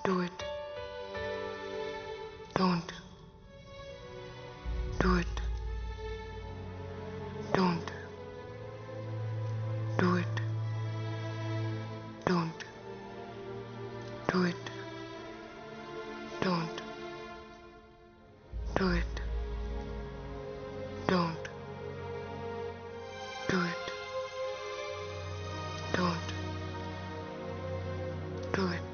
Do it. Don't. Do it. Don't. Do it. Don't. Do it. Don't. Do it. Don't. Do it. Don't. Do it.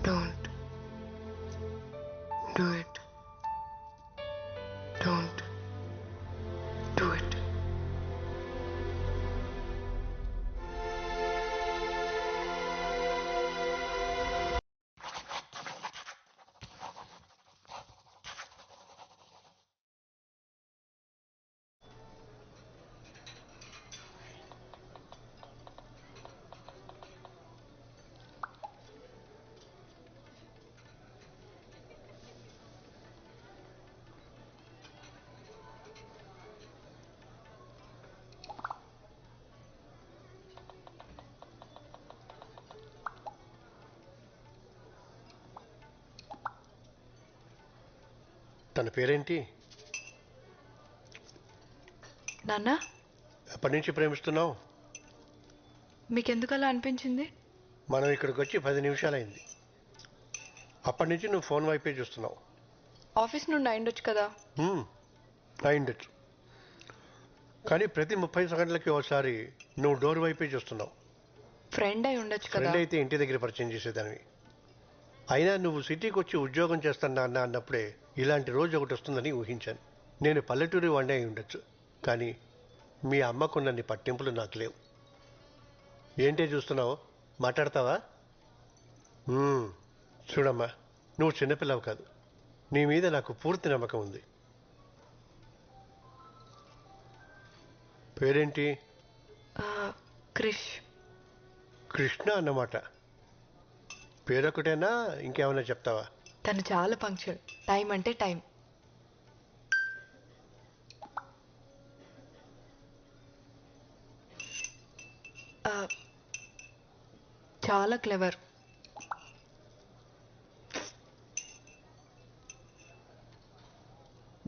Don't. Do it. Don't. Do it. తన పేరేంటి? నాన్న, ఎప్పటి నుంచి ప్రేమిస్తున్నావు? మీకెందుకు అలా అనిపించింది? మనం ఇక్కడికి వచ్చి 10 నిమిషాలైంది. అప్పటి నుంచి నువ్వు ఫోన్ వైపే చూస్తున్నావు. ఆఫీస్ నుండి అయిండొచ్చు కదా. అయిండొచ్చు, కానీ ప్రతి 30 సెకండ్లకి ఒకసారి నువ్వు డోర్ వైపే చూస్తున్నావు. ఫ్రెండ్ అయి ఉండొచ్చు కదా. ఫ్రెండ్ అయితే ఇంటి దగ్గర పరిచయం చేసేదానివి. అయినా నువ్వు సిటీకి వచ్చి ఉద్యోగం చేస్తున్నా అన్నప్పుడే ఇలాంటి రోజు ఒకటి వస్తుందని ఊహించాను. నేను పల్లెటూరి వాడినే అయి ఉండొచ్చు, కానీ మీ అమ్మకున్నన్ని పట్టింపులు నాకు లేవు. ఏంటే చూస్తున్నావు? మాట్లాడతావా? చూడమ్మా, నువ్వు చిన్నపిల్లవు కాదు. నీ మీద నాకు పూర్తి నమ్మకం ఉంది. పేరేంటి? క్రిష్. కృష్ణ అన్నమాట. పేరొకటేనా, ఇంకేమైనా చెప్తావా? తను చాలా పంక్చువల్. టైం అంటే టైం. చాలా క్లెవర్.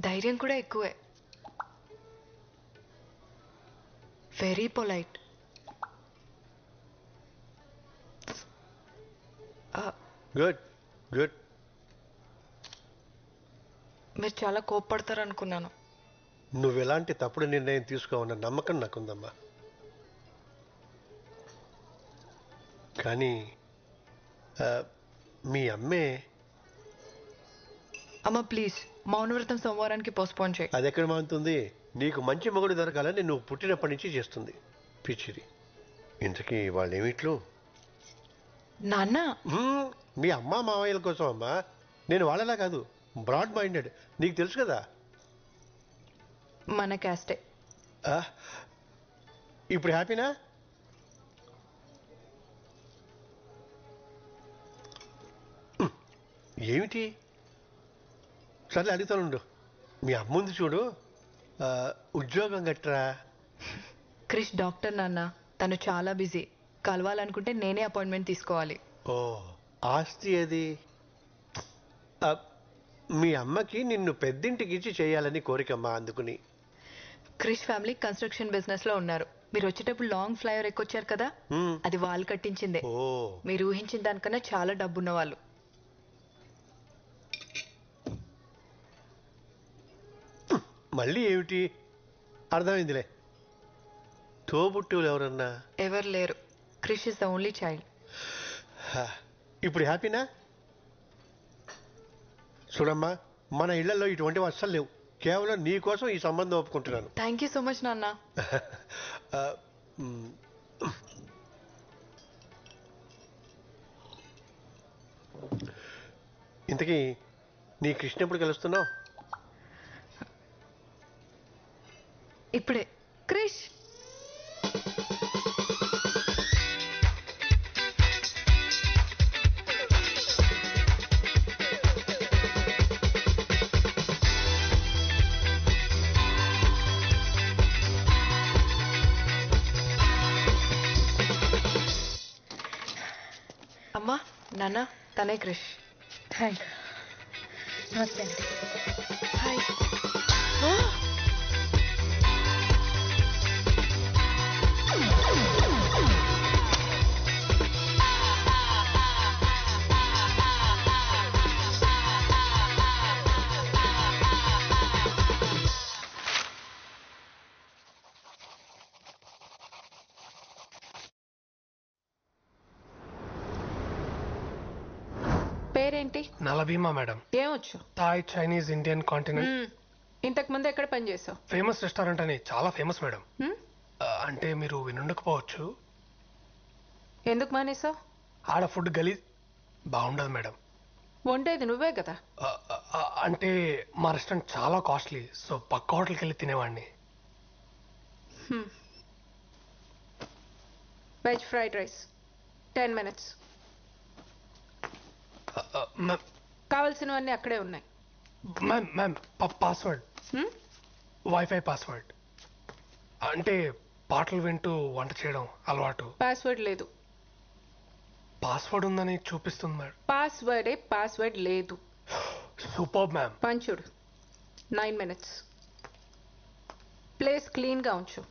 ధైర్యం కూడా ఎక్కువే. Very polite. Good good. మీరు చాలా కోప్పడతారు అనుకున్నాను. నువ్వు ఎలాంటి తప్పుడు నిర్ణయం తీసుకోవన్న నమ్మకం నాకుందమ్మా. కానీ మీ అమ్మే. అమ్మ ప్లీజ్, మౌనవ్రతం సోమవారానికి పోస్ట్పోన్ చేయి. అది ఎక్కడ మానుతుంది? నీకు మంచి మొగుడు దొరకాలని నువ్వు పుట్టినప్పటి నుంచి చేస్తుంది పిచ్చిది. ఇంతకీ వాళ్ళు ఏమిట్లు? నాన్న, మీ అమ్మ మావయ్యల కోసం అమ్మా. నేను వాళ్ళలా కాదు, బ్రాడ్ మైండెడ్. నీకు తెలుసు కదా. మన క్యాస్టే. ఇప్పుడు హ్యాపీనా? ఏమిటి? సర్లే అడుగుతానుండు. మీ అమ్ముంది చూడు, ఉద్యోగం గట్రా. క్రిష్ డాక్టర్ నాన్న. తను చాలా బిజీ. కలవాలనుకుంటే నేనే అపాయింట్మెంట్ తీసుకోవాలి. ఓ, ఆస్తి అది. మీ అమ్మకి నిన్ను పెద్దింటికి ఇచ్చి చేయాలని కోరికమ్మా, అందుకుని. క్రిష్ ఫ్యామిలీ కన్స్ట్రక్షన్ బిజినెస్ లో ఉన్నారు. మీరు వచ్చేటప్పుడు లాంగ్ ఫ్లైఓవర్ ఎక్కొచ్చారు కదా, అది వాళ్ళు కట్టించిందే. ఓ, మీరు ఊహించిన దానికన్నా చాలా డబ్బున్న వాళ్ళు. మళ్ళీ ఏమిటి? అర్థమైందిలే. తోబుట్టువులు ఎవరన్నా? ఎవరు లేరు. Krish is the only child. ఇప్పుడు హ్యాపీనా? చూడమ్మా, మన ఇళ్లలో ఇటువంటివి అస్సలు లేవు. కేవలం నీ కోసం ఈ సంబంధం ఒప్పుకుంటున్నాను. థ్యాంక్ యూ సో మచ్ నాన్న. ఇంతకీ నీ కృష్ణ ఎప్పుడు కలుస్తున్నావు? ఇప్పుడే. క్రిష్, అమ్మా నాన్న తనే క్రిష్. హాయ్. నమస్తే అండి. హాయ్. పేరేంటి? నలభీమా మేడం. ఏమొచ్చు? Thai, Chinese, Indian, continent. ఇంతకు ముందు ఎక్కడ పని చేసావు? ఫేమస్ రెస్టారెంట్ అని చాలా ఫేమస్ మేడం. అంటే మీరు వినుండకపోవచ్చు. ఎందుకు మానేసావు? ఆడ ఫుడ్ గలీజ్ బాగుండదు మేడం. వండేది నువ్వే కదా. అంటే మా రెస్టారెంట్ చాలా కాస్ట్లీ, సో పక్క హోటల్కి వెళ్ళి తినేవాడిని. Veg fried rice 10 minutes. కావలసినవన్నీ అక్కడే ఉన్నాయి. Ma'am password, wifi password. అంటే పాటలు వింటూ వంట చేయడం అలవాటు. పాస్వర్డ్ లేదు. పాస్వర్డ్ ఉందని చూపిస్తుంది మేడం. పాస్వర్డ్ లేదు. Super ma'am. పంచుడు 9 minutes. ప్లేస్ క్లీన్ గా ఉంచు.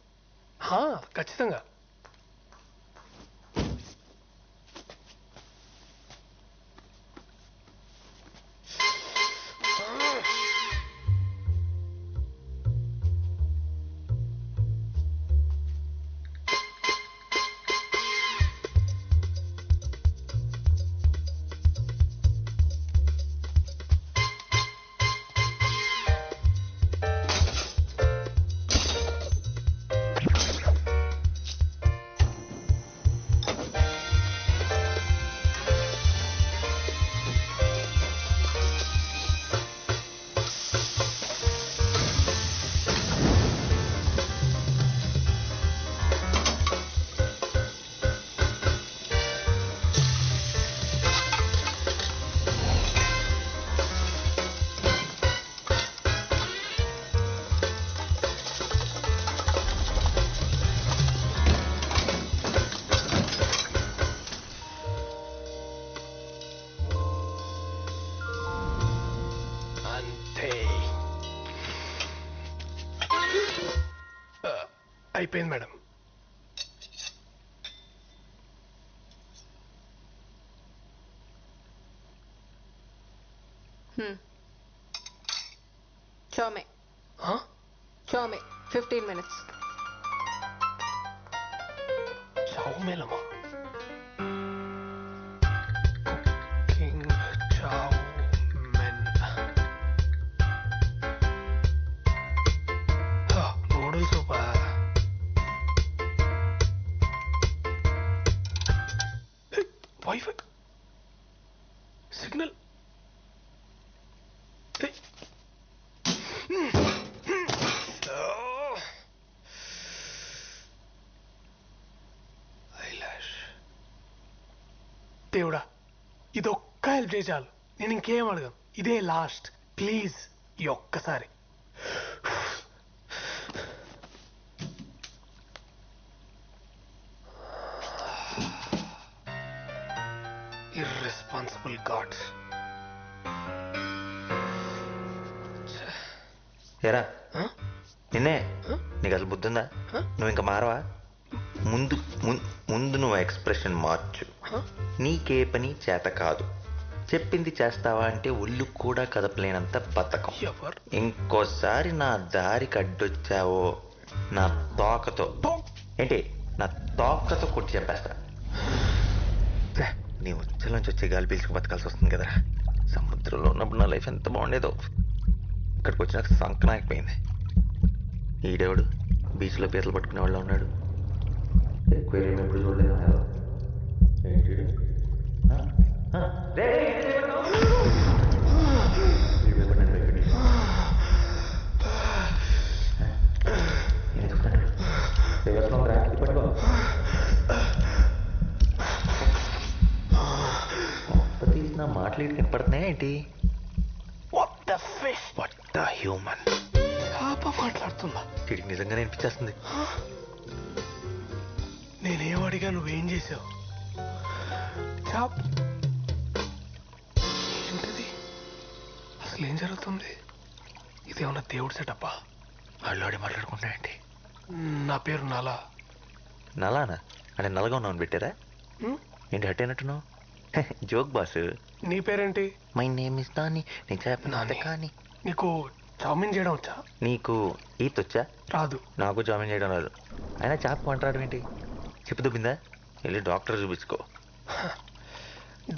ఖచ్చితంగా. అయిపోయింది మేడం. Chow mein 15 minutes. చౌమేలమా? Cooking chow mein. Noodles super. Wifi signal. దేవుడా, ఇదొక్క హెల్ప్ చేయి చాలు. నేను ఇంకేం అడగను. ఇదే లాస్ట్. ప్లీజ్ ఈ ఒక్కసారి. Irresponsible gods. ఏరా నిన్నే, నీకు అసలు బుద్ధి ఉందా? నువ్వు ఇంకా మారవా? ముందు ముందు నువ్వు ఎక్స్ప్రెషన్ మార్చు. నీకే పని చేత కాదు. చెప్పింది చేస్తావా అంటే ఒళ్ళు కూడా కదపలేనంత బతకం. ఇంకోసారి నా దారికి అడ్డొచ్చావో నా తోకతో నా తోకతో కొట్టి చెప్పేస్తా. నీ ఉచ్చలోంచి వచ్చే గాలి పీల్చుకు బతకాల్సి వస్తుంది కదరా. సముద్రంలో ఉన్నప్పుడు నా లైఫ్ ఎంత బాగుండేదో. ఇక్కడికి వచ్చినాక సంకనాకపోయింది. ఈడేవాడు బీచ్లో పీతలు పట్టుకునే వాళ్ళు ఉన్నాడు. ఎక్వేరియం ఎప్పుడు చూడలేదు. తీసిన మాటలు ఇటు కనపడుతున్నాయా ఏంటి? హ్యూమన్ మాట్లాడుతుందా? వీడికి నిజంగానే అనిపించేస్తుంది. నేనేం అడిగా, నువ్వేం చేసావు? అసలు ఏం జరుగుతుంది? ఇదేమన్నా దేవుడు సెటప్పా? వాళ్ళు మాట్లాడుకుంటాయండి. నా పేరు నాలా. నలానా అంటే నల్లగా ఉన్నావు పెట్టారా? హ్మ్? ఏంటి హట్ అయినట్టున్నావు? Joke boss. నీ పేరేంటి? మై నేమ్ ఇస్ దాని. నేను చెప్పిన నాని. కానీ నీకు చావుమీన్ చేయడం వచ్చా? నీకు ఈత్ వచ్చా? రాదు. నాకు జాయిన్ చేయడం రాదు. అయినా చేప మాట్లాడడం ఏంటి? చెప్పు దుబ్బిందా? వెళ్ళి డాక్టర్ చూపించుకో.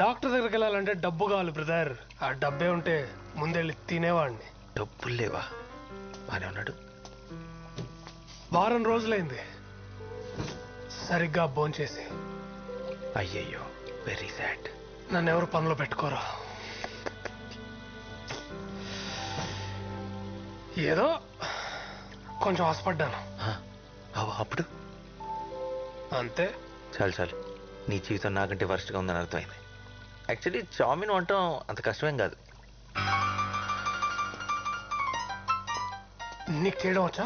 డాక్టర్ దగ్గరికి వెళ్ళాలంటే డబ్బు కావాలి బ్రదర్. ఆ డబ్బే ఉంటే ముందెళ్ళి తినేవాడిని. డబ్బులు లేవా? బానే ఉన్నాడు. వారం రోజులైంది సరిగ్గా భోంచేసి. అయ్యయ్యో, వెరీ సాడ్. నన్ను ఎవరు పనిలో పెట్టుకోరా. ఏదో కొంచెం ఆశపడ్డాను అప్పుడు అంతే. చాలు చాలు, నీ జీవితం నాకంటే వర్స్ట్గా ఉందని అర్థమైంది. యాక్చువల్లీ చామిన్ వంటం అంత కష్టమేం కాదు. నీకు చేయడం వచ్చా?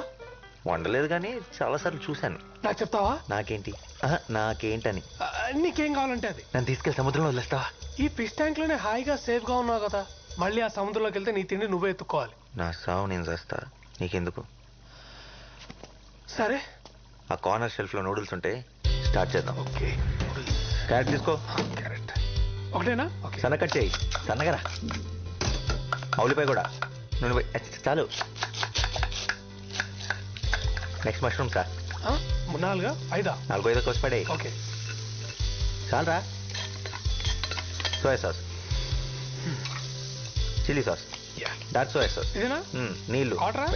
వండలేదు కానీ చాలాసార్లు చూశాను. నాకు చెప్తావా? నాకేంటి? నాకేంటని. నీకేం కావాలంటే అది. నన్ను తీసుకెళ్ళి సముద్రంలో వదిలేస్తావా? ఈ ఫిష్ ట్యాంక్ లోనే హాయిగా సేఫ్ గా ఉన్నావు కదా. మళ్ళీ ఆ సముద్రంలోకి వెళ్తే నీ తిండి నువ్వే ఎత్తుక్కోవాలి. నా సావు నేను చేస్తా, నీకెందుకు? సరే. ఆ కార్నర్ షెల్ఫ్ లో నూడిల్స్ ఉంటే స్టార్ట్ చేద్దాం. ఓకే. క్యారెట్ తీసుకో. క్యారెట్ ఒకటేనా? ఓకే. సన్న కట్ చేయి, సన్నగరా. ఉల్లిపాయ కూడా. నూనె పోయి. చాలు. Next mushroom sir. 4 5 4 5 కోసి పడే. ఓకే. చాలరా. Soya sauce, chilli sauce, dark soya sauce, ఇదేనా? నీళ్ళు. ఆర్డరా?